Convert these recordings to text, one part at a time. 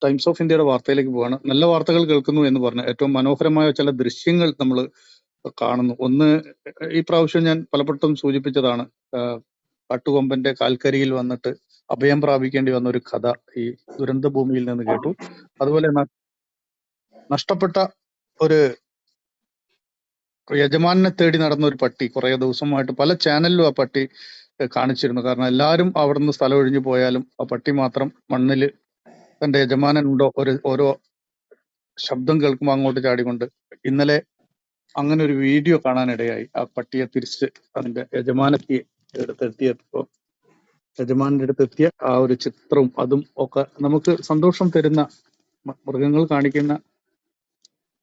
Times of ഇന്ത്യയുടെ വാർത്തയിലേക്ക് പോവാണ്. നല്ല വാർത്തകൾ കേൾക്കുന്നു എന്ന് പറഞ്ഞ് ഏറ്റവും മനോഹരമായ ചില ദൃശ്യങ്ങൾ നമ്മൾ കാണുന്നു. ഒന്ന്, ഈ പ്രാവശ്യം ഞാൻ പലപ്പോഴും സൂചിപ്പിച്ചതാണ്. കാട്ടുകൊമ്പന്റെ കാൽക്കരിയിൽ വന്നിട്ട് അഭയം പ്രാപിക്കേണ്ടി വന്ന ഒരു കഥ ഈ ദുരന്ത ഭൂമിയിൽ നിന്ന് കേട്ടു. അതുപോലെ നഷ്ടപ്പെട്ട ഒരു യജമാനെ തേടി നടന്ന ഒരു പട്ടി കുറെ ദിവസമായിട്ട് പല ചാനലിലും ആ പട്ടി കാണിച്ചിരുന്നു. കാരണം എല്ലാവരും അവിടെ നിന്ന് സ്ഥലം ഒഴിഞ്ഞു പോയാലും ആ പട്ടി മാത്രം മണ്ണിൽ തന്റെ യജമാനൻ ഉണ്ടോ ഓരോ ശബ്ദം കേൾക്കുമ്പോൾ അങ്ങോട്ട് ചാടിക്കൊണ്ട്. ഇന്നലെ അങ്ങനെ ഒരു വീഡിയോ കാണാനിടയായി. ആ പട്ടിയെ തിരിച്ച് അതിന്റെ യജമാനന്റെ അടുത്തെത്തിയ ആ ഒരു ചിത്രവും അതും ഒക്കെ നമുക്ക് സന്തോഷം തരുന്ന, മൃഗങ്ങൾ കാണിക്കുന്ന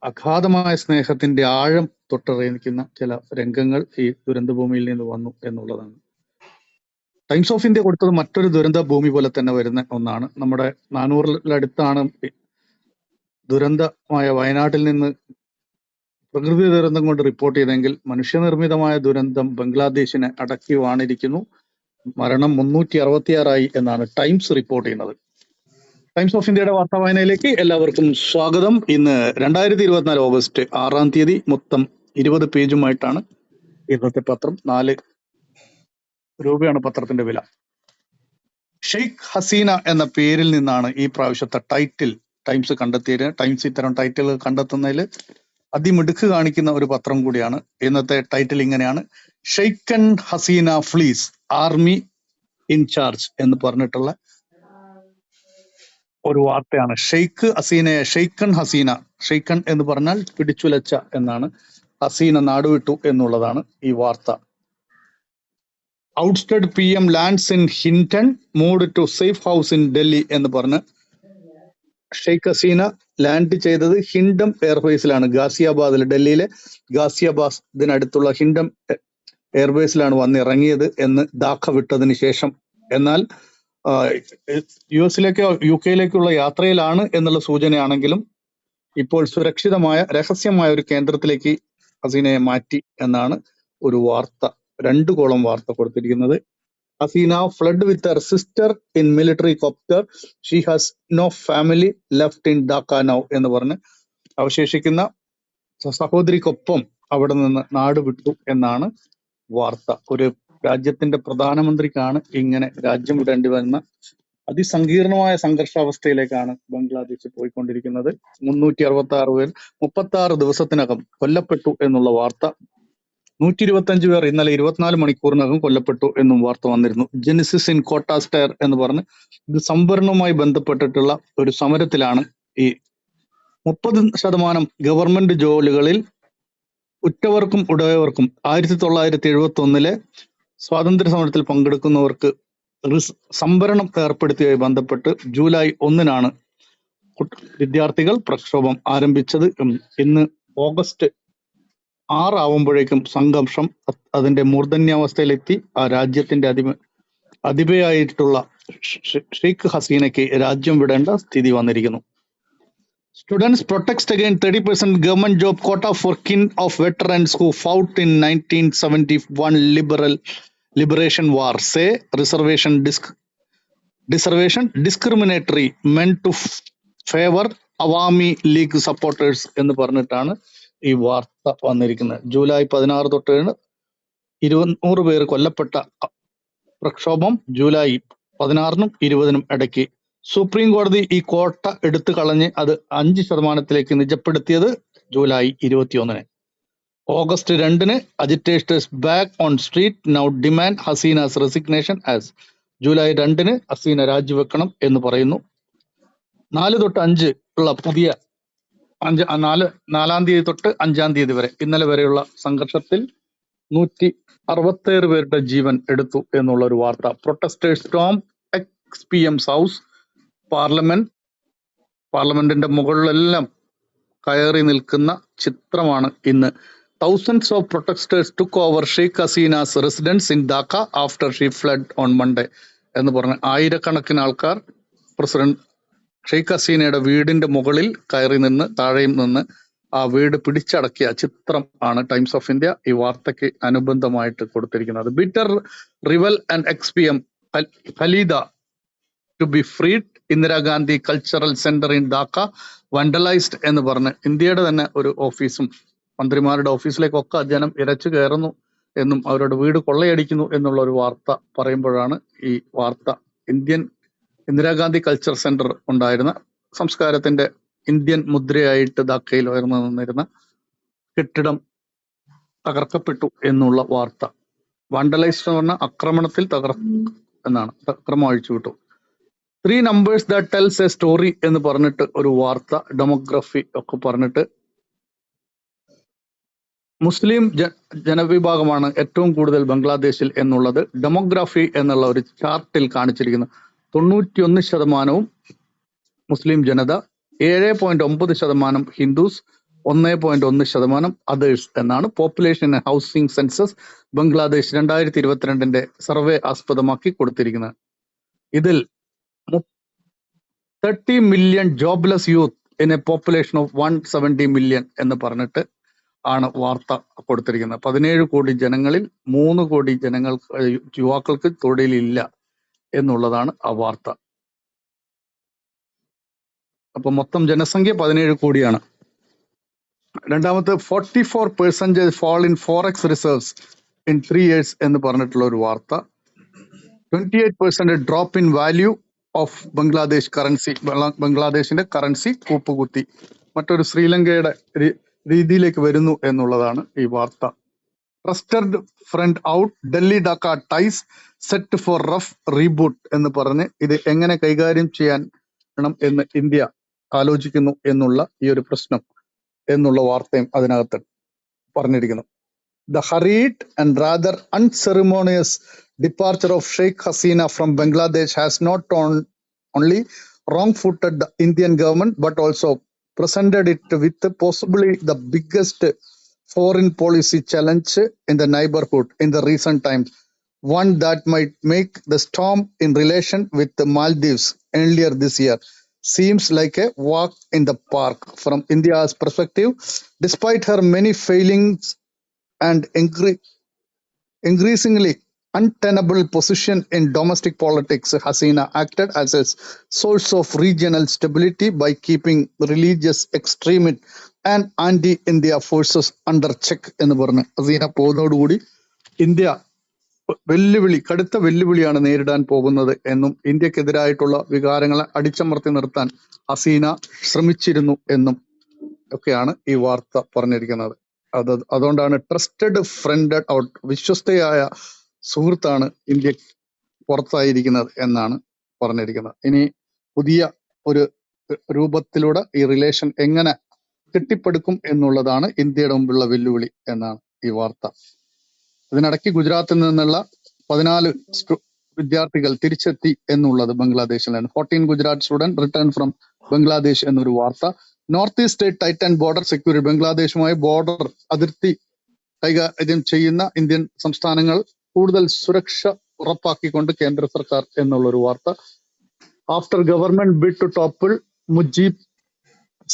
അഗാധമായ സ്നേഹത്തിന്റെ ആഴം തൊട്ടറിയിക്കുന്ന ചില രംഗങ്ങൾ ഈ ദുരന്ത ഭൂമിയിൽ നിന്ന് വന്നു എന്നുള്ളതാണ്. ടൈംസ് ഓഫ് ഇന്ത്യ കൊടുത്തത് മറ്റൊരു ദുരന്ത ഭൂമി പോലെ തന്നെ വരുന്ന ഒന്നാണ്. നമ്മുടെ 400-ലടുത്താണ് ദുരന്തമായ വയനാട്ടിൽ നിന്ന് പ്രകൃതി ദുരന്തം കൊണ്ട് റിപ്പോർട്ട് ചെയ്തെങ്കിൽ മനുഷ്യനിർമ്മിതമായ ദുരന്തം ബംഗ്ലാദേശിനെ അടക്കി വാണിരിക്കുന്നു. മരണം 366 എന്നാണ് ടൈംസ് റിപ്പോർട്ട് ചെയ്യുന്നത്. ടൈംസ് ഓഫ് ഇന്ത്യയുടെ വാർത്താ വായനയിലേക്ക് എല്ലാവർക്കും സ്വാഗതം. ഇന്ന് 2024 ഓഗസ്റ്റ് 6-ാം തീയതി. മൊത്തം 20 പേജുമായിട്ടാണ് ഇന്നത്തെ പത്രം. 4 രൂപയാണ് പത്രത്തിന്റെ വില. ഷെയ്ഖ് ഹസീന എന്ന പേരിൽ നിന്നാണ് ഈ പ്രാവശ്യത്തെ ടൈറ്റിൽ ടൈംസ് കണ്ടെത്തിയത്. ടൈംസ് ഇത്തരം ടൈറ്റിലുകൾ കണ്ടെത്തുന്നതിൽ അതിമിടുക്ക് കാണിക്കുന്ന ഒരു പത്രം കൂടിയാണ്. ഇന്നത്തെ ടൈറ്റിൽ ഇങ്ങനെയാണ്: ഷെയ്ഖൻ ഹസീന ഫ്ലീസ്, ആർമി ഇൻചാർജ് എന്ന് പറഞ്ഞിട്ടുള്ള ഒരു വാർത്തയാണ്. ഷെയ്ഖ് ഹസീനയെ ഷെയ്ഖൻ ഹസീന, ഷെയ്ഖൻ എന്ന് പറഞ്ഞാൽ പിടിച്ചുലച്ച എന്നാണ്. ഹസീന നാടുവിട്ടു എന്നുള്ളതാണ് ഈ വാർത്ത. Ousted PM lands in Hindon, moved to safe house in Delhi എന്ന് പറഞ്ഞ് ഷെയ്ഖ് ഹസീന ലാൻഡ് ചെയ്തത് ഹിൻഡം എയർബേസിലാണ്. ഗാസിയാബാദിൽ, ഡൽഹിയിലെ ഗാസിയാബാദിനടുത്തുള്ള ഹിൻഡം എയർബേസിലാണ് വന്നിറങ്ങിയത് എന്ന് ധാക്ക വിട്ടതിന് ശേഷം. എന്നാൽ US-ലേക്കോ UK-ലേക്കുള്ള യാത്രയിലാണ് എന്നുള്ള സൂചനയാണെങ്കിലും ഇപ്പോൾ സുരക്ഷിതമായ രഹസ്യമായ ഒരു കേന്ദ്രത്തിലേക്ക് ഹസീനയെ മാറ്റി എന്നാണ് ഒരു വാർത്ത, 2 കോളം വാർത്ത കൊടുത്തിരിക്കുന്നത്. Hasina fled with her sister in military copter, she has no family left in Dhaka now എന്ന് പറഞ്ഞ് അവശേഷിക്കുന്ന സഹോദരിക്കൊപ്പം അവിടെ നിന്ന് നാട് വിട്ടു എന്നാണ് വാർത്ത. ഒരു രാജ്യത്തിന്റെ പ്രധാനമന്ത്രിക്കാണ് ഇങ്ങനെ രാജ്യം വിടേണ്ടി വന്ന അതിസങ്കീർണമായ സംഘർഷാവസ്ഥയിലേക്കാണ് ബംഗ്ലാദേശ് പോയിക്കൊണ്ടിരിക്കുന്നത്. 366 പേർ 36 ദിവസത്തിനകം കൊല്ലപ്പെട്ടു എന്നുള്ള വാർത്ത. 125 പേർ ഇന്നലെ 24 മണിക്കൂറിനകം കൊല്ലപ്പെട്ടു എന്നും വാർത്ത വന്നിരുന്നു. ജെനിസിസ് ഇൻ കോട്ട സ്റ്റെയർ എന്ന് പറഞ്ഞ് ഇത് സംവരണവുമായി ബന്ധപ്പെട്ടിട്ടുള്ള ഒരു സമരത്തിലാണ്. ഈ 30% ഗവൺമെന്റ് ജോലികളിൽ ഉറ്റവർക്കും ഉടയവർക്കും 1971-ലെ സ്വാതന്ത്ര്യ സമരത്തിൽ പങ്കെടുക്കുന്നവർക്ക് സംവരണം ഏർപ്പെടുത്തിയതുമായി ബന്ധപ്പെട്ട് ജൂലൈ 1-നാണ് വിദ്യാർത്ഥികൾ പ്രക്ഷോഭം ആരംഭിച്ചത്. ഇന്ന് ഓഗസ്റ്റ് 6 ആവുമ്പോഴേക്കും സംഘർഷം അതിന്റെ മൂർധന്യാവസ്ഥയിലെത്തി. ആ രാജ്യത്തിന്റെ അധിപയായിട്ടുള്ള ഷെയ്ഖ് ഹസീനയ്ക്ക് രാജ്യം വിടേണ്ട സ്ഥിതി വന്നിരിക്കുന്നു. Students protest against 30% government job quota for kin of veterans who fought in 1971 liberation war. Say reservation discriminatory meant to favor Awami League supporters എന്ന് പറഞ്ഞിട്ടാണ് ഈ വാർത്ത വന്നിരിക്കുന്നത്. ജൂലൈ 16 തൊട്ട് 200 പേർ കൊല്ലപ്പെട്ട പ്രക്ഷോഭം ജൂലൈ 16-നും 20-നും ഇടയ്ക്ക് സുപ്രീം കോടതി ഈ കോട്ട എടുത്തു കളഞ്ഞ് അത് 5%-ലേക്ക് നിജപ്പെടുത്തിയത് ജൂലൈ 21-ന്. ഓഗസ്റ്റ് 2-ന് agitators back on street, now demand Hasina's resignation as. July 2-ന് ഹസീന രാജിവെക്കണം എന്ന് പറയുന്നു. 4 തൊട്ട് 5 ഉള്ള പുതിയ 4-ാം തീയതി തൊട്ട് 5-ാം തീയതി വരെ, ഇന്നലെ വരെയുള്ള സംഘർഷത്തിൽ 167 പേരുടെ ജീവൻ എടുത്തു എന്നുള്ള ഒരു വാർത്ത. പ്രൊട്ടസ്റ്റേഴ്സ് സ്റ്റോം XPM's ഹൗസ്, പാർലമെന്റിന്റെ മുകളിലെല്ലാം കയറി നിൽക്കുന്ന ചിത്രമാണ് ഇന്ന്. Thousands of protesters took over Sheikh Hasina's residence in Dhaka after she fled on Monday എന്ന് പറഞ്ഞ ആയിരക്കണക്കിന് ആൾക്കാർ പ്രസിഡന്റ് ഷെയ്ഖ് ഹസീനയുടെ വീടിന്റെ മുകളിൽ കയറി നിന്ന് താഴെയും നിന്ന് ആ വീട് പിടിച്ചടക്കിയ ചിത്രം ആണ് ടൈംസ് ഓഫ് ഇന്ത്യ ഈ വാർത്തയ്ക്ക് അനുബന്ധമായിട്ട് കൊടുത്തിരിക്കുന്നത്. Bitter rival and XPM Khaleda to be freed Indira Gandhi cultural centre in Dhaka vandalised എന്ന് പറഞ്ഞ് ഇന്ത്യയുടെ തന്നെ ഒരു ഓഫീസും മന്ത്രിമാരുടെ ഓഫീസിലേക്കൊക്കെ ജനം ഇരച്ചു കയറുന്നു എന്നും അവരുടെ വീട് കൊള്ളയടിക്കുന്നു എന്നുള്ള ഒരു വാർത്ത പറയുമ്പോഴാണ് ഈ വാർത്ത ഇന്ദിരാഗാന്ധി കൾച്ചർ സെന്റർ ഉണ്ടായിരുന്ന സംസ്കാരത്തിന്റെ ഇന്ത്യൻ മുദ്രയായിട്ട് ധാക്കയിൽ ഉയർന്നു നിന്നിരുന്ന കെട്ടിടം തകർക്കപ്പെട്ടു എന്നുള്ള വാർത്ത. വാണ്ടലൈസ്ഡ് എന്ന് പറഞ്ഞ ആക്രമണത്തിൽ എന്നാണ്, അക്രമം അഴിച്ചുവിട്ടു. 3 numbers that tells a story എന്ന് പറഞ്ഞിട്ട് ഒരു വാർത്ത, ഡെമോഗ്രഫി ഒക്കെ പറഞ്ഞിട്ട് മുസ്ലിം ജനവിഭാഗമാണ് ഏറ്റവും കൂടുതൽ ബംഗ്ലാദേശിൽ എന്നുള്ളത് ഡെമോഗ്രഫി എന്നുള്ള ഒരു ചാർട്ടിൽ കാണിച്ചിരിക്കുന്നു. 91% മുസ്ലിം ജനത, 7.9% ഹിന്ദുസ്, 1.1% അതേഴ്സ് എന്നാണ് population and housing census Bangladesh 2022 survey ആസ്പദമാക്കി കൊടുത്തിരിക്കുന്നത്. ഇതിൽ 30 million jobless youth in A population of 170 million എന്ന് പറഞ്ഞിട്ട് ആണ് വാർത്ത കൊടുത്തിരിക്കുന്നത്. 17 കോടി ജനങ്ങളിൽ 3 കോടി യുവാക്കൾക്ക് തൊഴിലില്ല എന്നുള്ളതാണ് ആ വാർത്ത. അപ്പൊ മൊത്തം ജനസംഖ്യ 17 കോടിയാണ്. രണ്ടാമത്തെ 44% fall in forex reserves in 3 years എന്ന് പറഞ്ഞിട്ടുള്ള ഒരു വാർത്ത. 28% drop in value of Bangladesh currency, ബംഗ്ലാദേശിന്റെ കറൻസി കൂപ്പുകുത്തി മറ്റൊരു ശ്രീലങ്കയുടെ രീതിയിലേക്ക് വരുന്നു എന്നുള്ളതാണ് ഈ വാർത്ത. Trusted friend out, Delhi Dhaka ties set for rough reboot എന്ന് പറഞ്ഞ് ഇത് എങ്ങനെ കൈകാര്യം ചെയ്യണം എന്ന് ഇന്ത്യ ആലോചിക്കുന്നു എന്നുള്ള ഈ ഒരു പ്രശ്നം എന്നുള്ള വാർത്തയും അതിനകത്ത് പറഞ്ഞിരിക്കുന്നു. The hurried and rather unceremonious departure of Sheikh Hasina from Bangladesh has not only wrong-footed the Indian government but also presented it with possibly the biggest foreign policy challenge in the neighborhood in the recent times, one that might make the storm in relation with the Maldives earlier this year seems like a walk in the park from India's perspective. Despite her many failings and increasingly untenable position in domestic politics, Hasina acted as a source of regional stability by keeping religious extremist and anti-India forces under check എന്ന് പറഞ്ഞ് Hasina പോകുന്നതോടുകൂടി India കടുത്ത വെല്ലുവിളിയാണ് നേരിടാൻ പോകുന്നത് എന്നും ഇന്ത്യക്കെതിരായിട്ടുള്ള വികാരങ്ങളെ അടിച്ചമർത്തി നിർത്താൻ ഹസീന ശ്രമിച്ചിരുന്നു എന്നും ഒക്കെയാണ് ഈ വാർത്ത പറഞ്ഞിരിക്കുന്നത്. അതുകൊണ്ടാണ് ട്രസ്റ്റഡ് ഫ്രണ്ട് ഔട്ട്, വിശ്വസ്തയായ സുഹൃത്താണ് ഇന്ത്യ പുറത്തായിരിക്കുന്നത് എന്നാണ് പറഞ്ഞിരിക്കുന്നത്. ഇനി പുതിയ ഒരു രൂപത്തിലൂടെ ഈ റിലേഷൻ എങ്ങനെ കെട്ടിപ്പടുക്കും എന്നുള്ളതാണ് ഇന്ത്യയുടെ മുമ്പുള്ള വെല്ലുവിളി എന്നാണ് ഈ വാർത്ത. ഇതിനിടയ്ക്ക് ഗുജറാത്തിൽ നിന്നുള്ള 14 വിദ്യാർത്ഥികൾ തിരിച്ചെത്തി എന്നുള്ളത് ബംഗ്ലാദേശിലാണ്. 14 Gujarat student return from Bangladesh എന്നൊരു വാർത്ത. North east state tighten border security, ബംഗ്ലാദേശുമായി ബോർഡർ അതിർത്തി കൈകാര്യം ചെയ്യുന്ന ഇന്ത്യൻ സംസ്ഥാനങ്ങൾ കൂടുതൽ സുരക്ഷ ഉറപ്പാക്കിക്കൊണ്ട് കേന്ദ്ര സർക്കാർ എന്നുള്ളൊരു വാർത്ത. After government bid to topple Mujib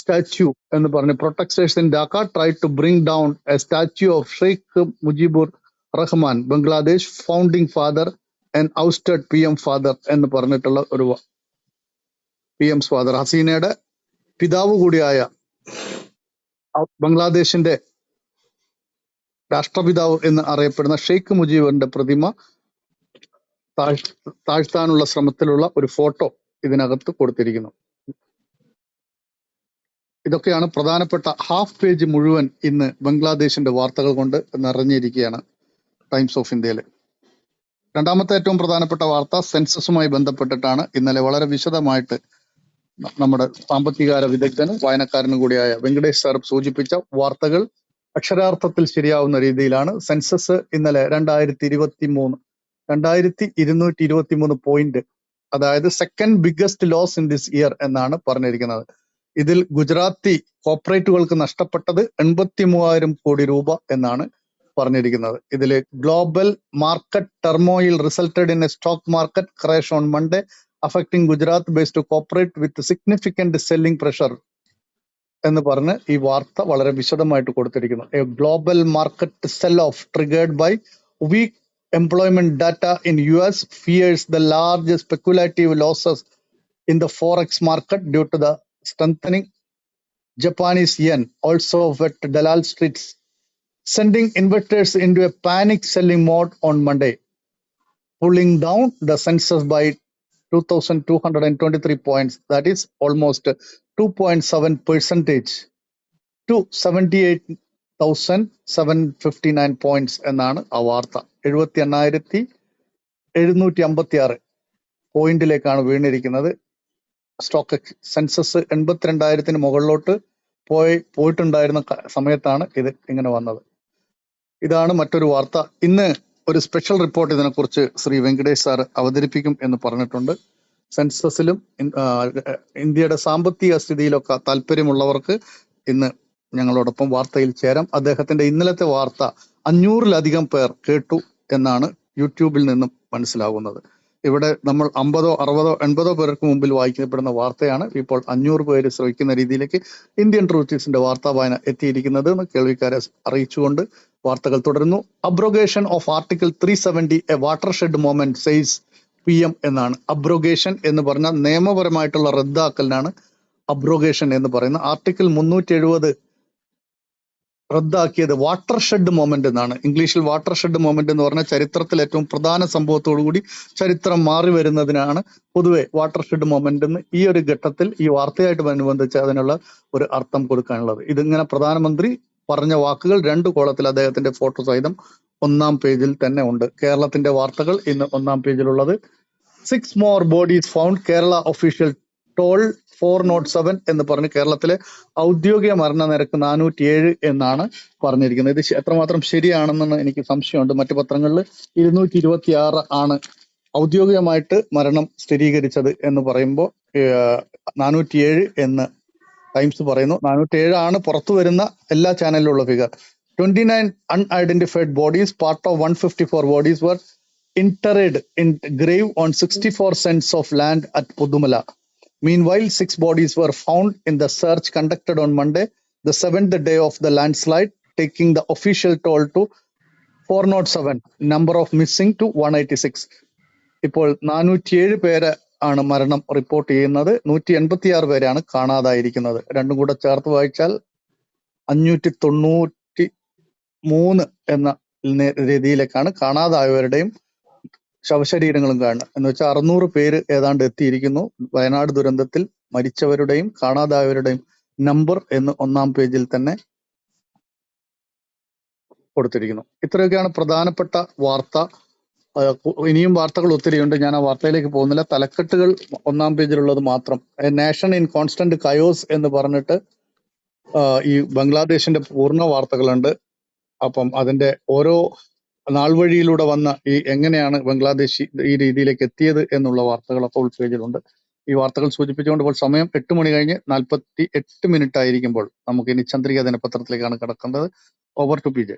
statue എന്ന് പറഞ്ഞ് protesters in Dhaka try to bring down a statue of Sheikh Mujibur Rahman, Bangladesh founding father and ousted PM father എന്ന് പറഞ്ഞിട്ടുള്ള ഒരു PM ഫാദർ, ഹസീനയുടെ പിതാവ് കൂടിയായ ബംഗ്ലാദേശിന്റെ രാഷ്ട്രപിതാവ് എന്ന് അറിയപ്പെടുന്ന ഷെയ്ഖ് മുജീബറിന്റെ പ്രതിമ താഴ്ത്താനുള്ള ശ്രമത്തിലുള്ള ഒരു ഫോട്ടോ ഇതിനകത്ത് കൊടുത്തിരിക്കുന്നു. ഇതൊക്കെയാണ് പ്രധാനപ്പെട്ട ഹാഫ് പേജ് മുഴുവൻ ഇന്ന് ബംഗ്ലാദേശിന്റെ വാർത്തകൾ കൊണ്ട് നിറഞ്ഞിരിക്കുകയാണ് ടൈംസ് ഓഫ് ഇന്ത്യയിൽ. രണ്ടാമത്തെ ഏറ്റവും പ്രധാനപ്പെട്ട വാർത്ത സെൻസസുമായി ബന്ധപ്പെട്ടിട്ടാണ്. ഇന്നലെ വളരെ വിശദമായിട്ട് നമ്മുടെ സാമ്പത്തികാര വിദഗ്ധനും വായനക്കാരനും കൂടിയായ വെങ്കടേഷ് സാർ സൂചിപ്പിച്ച വാർത്തകൾ അക്ഷരാർത്ഥത്തിൽ ശരിയാവുന്ന രീതിയിലാണ്. സെൻസസ് ഇന്നലെ 2223 പോയിന്റ്, അതായത് second biggest loss in this year എന്നാണ് പറഞ്ഞിരിക്കുന്നത്. ഇതിൽ ഗുജറാത്തി കോർപ്പറേറ്റുകൾക്ക് നഷ്ടപ്പെട്ടത് 83,000 കോടി രൂപ എന്നാണ് പറഞ്ഞിരിക്കുന്നത്. ഇതിൽ global market turmoil resulted in a stock market crash on Monday affecting Gujarat based corporate with significant selling pressure എന്ന് പറഞ്ഞ് ഈ വാർത്ത വളരെ വിശദമായിട്ട് കൊടുത്തിരിക്കുന്നു. A global market sell off triggered by weak employment data in US fears the large speculative losses in the forex market due to the strengthening Japanese yen, also wet Dalal Streets, sending investors into a panic selling mode on Monday, pulling down the Sensex by 2,223 points, that is almost 2.7% to 78,759 points എന്നാണ് ആ വാർത്ത. 78,756 പോയിന്റിലേക്കാണ് വീണിരിക്കുന്നത്. Stock census 82,000 മുകളിലോട്ട് പോയിട്ടുണ്ടായിരുന്ന സമയത്താണ് ഇത് ഇങ്ങനെ വന്നത്. ഇതാണ് മറ്റൊരു വാർത്ത. ഇന്ന് ഒരു സ്പെഷ്യൽ റിപ്പോർട്ട് ഇതിനെക്കുറിച്ച് ശ്രീ വെങ്കടേഷ് സാർ അവതരിപ്പിക്കും എന്ന് പറഞ്ഞിട്ടുണ്ട്. സെൻസസിലും ഇന്ത്യയുടെ സാമ്പത്തിക സ്ഥിതിയിലൊക്കെ താല്പര്യമുള്ളവർക്ക് ഇന്ന് ഞങ്ങളോടൊപ്പം വാർത്തയിൽ ചേരാം. അദ്ദേഹത്തിന്റെ ഇന്നലത്തെ വാർത്ത 500-ലധികം പേർ കേട്ടു എന്നാണ് യൂട്യൂബിൽ നിന്നും മനസ്സിലാകുന്നത്. ഇവിടെ നമ്മൾ 50, 60, 80 പേർക്ക് മുമ്പിൽ വായിക്കപ്പെടുന്ന വാർത്തയാണ് ഇപ്പോൾ 500 പേര് ശ്രവിക്കുന്ന രീതിയിലേക്ക് ഇന്ത്യൻ ട്രൂത്തീസിന്റെ വാർത്താ വായന എത്തിയിരിക്കുന്നത് എന്ന് കേൾവിക്കാരെ അറിയിച്ചുകൊണ്ട് വാർത്തകൾ തുടരുന്നു. Abrogation of article 370 a watershed moment says PM എന്നാണ്. അബ്രോഗേഷൻ എന്ന് പറഞ്ഞാൽ നിയമപരമായിട്ടുള്ള റദ്ദാക്കലിനാണ് അബ്രോഗേഷൻ എന്ന് പറയുന്നത്. ആർട്ടിക്കിൾ 370 റദ്ദാക്കിയത് വാട്ടർഷെഡ് മൊമെന്റ് എന്നാണ്. ഇംഗ്ലീഷിൽ വാട്ടർഷെഡ് മൊമെന്റ് എന്ന് പറഞ്ഞാൽ ചരിത്രത്തിൽ ഏറ്റവും പ്രധാന സംഭവത്തോടുകൂടി ചരിത്രം മാറി വരുന്നതിനാണ് പൊതുവെ വാട്ടർഷെഡ് മൊമെന്റ് എന്ന് ഈ ഒരു ഘട്ടത്തിൽ ഈ വാർത്തയായിട്ട് അനുബന്ധിച്ച് അതിനുള്ള ഒരു അർത്ഥം കൊടുക്കാനുള്ളത്. ഇതിങ്ങനെ പ്രധാനമന്ത്രി പറഞ്ഞ വാക്കുകൾ 2 കോളത്തിൽ അദ്ദേഹത്തിന്റെ ഫോട്ടോ സഹിതം 1-ാം പേജിൽ തന്നെ ഉണ്ട്. കേരളത്തിന്റെ വാർത്തകൾ ഇന്ന് 1-ാം പേജിലുള്ളത്. 6 more bodies found, Kerala official toll 407 എന്ന് പറഞ്ഞ് കേരളത്തിലെ ഔദ്യോഗിക മരണനിരക്ക് 407 എന്നാണ് പറഞ്ഞിരിക്കുന്നത്. ഇത് എത്രമാത്രം ശരിയാണെന്ന് എനിക്ക് സംശയമുണ്ട്. മറ്റു പത്രങ്ങളിൽ 226 ആണ് ഔദ്യോഗികമായിട്ട് മരണം സ്ഥിരീകരിച്ചത് എന്ന് പറയുമ്പോൾ 407 എന്ന് ടൈംസ് പറയുന്നു. 407 ആണ് പുറത്തു വരുന്ന എല്ലാ ചാനലിലുള്ള figure. 29 unidentified bodies, part of 154 bodies were interred in grave on 64 cents of land at Pudumala. Meanwhile, 6 bodies were found in the search conducted on Monday, the 7th day of the landslide, taking the official toll to 407, number of missing to 186. ഇപ്പോൾ 407 പേര് ആണ് മരണം report ചെയ്യുന്നത്. 186 പേരാണ് കാണാതായിരിക്കുന്നത്. രണ്ടും കൂടെ ചേർത്ത് വായിച്ചാൽ 593 എന്ന രീതിയിലേക്കാണ് കാണാതായവരുടെയും ശവശരീരങ്ങളും കാണുന്നത്. എന്ന് വെച്ചാൽ 600 പേര് ഏതാണ്ട് എത്തിയിരിക്കുന്നു. വയനാട് ദുരന്തത്തിൽ മരിച്ചവരുടെയും കാണാതായവരുടെയും നമ്പർ എന്ന് 1-ാം പേജിൽ തന്നെ കൊടുത്തിരിക്കുന്നു. ഇത്രയൊക്കെയാണ് പ്രധാനപ്പെട്ട വാർത്ത. ഇനിയും വാർത്തകൾ ഒത്തിരിയുണ്ട്. ഞാൻ ആ വാർത്തയിലേക്ക് പോകുന്നില്ല. തലക്കെട്ടുകൾ 1-ാം പേജിലുള്ളത് മാത്രം. നേഷൻ ഇൻ കോൺസ്റ്റന്റ് കയോസ് എന്ന് പറഞ്ഞിട്ട് ഈ ബംഗ്ലാദേശിന്റെ പൂർണ്ണ വാർത്തകളുണ്ട്. അപ്പം അതിന്റെ ഓരോ നാൾ വഴിയിലൂടെ വന്ന ഈ എങ്ങനെയാണ് ബംഗ്ലാദേശ് ഈ രീതിയിലേക്ക് എത്തിയത് എന്നുള്ള വാർത്തകളൊക്കെ ഉൾപേജിലുണ്ട്. ഈ വാർത്തകൾ സൂചിപ്പിച്ചുകൊണ്ട് ഇപ്പോൾ സമയം 8 മണി കഴിഞ്ഞ് 48 മിനിറ്റ് ആയിരിക്കുമ്പോൾ നമുക്ക് ഇനി ചന്ദ്രിക ദിനപത്രത്തിലേക്കാണ് കിടക്കുന്നത്. Over to PJ.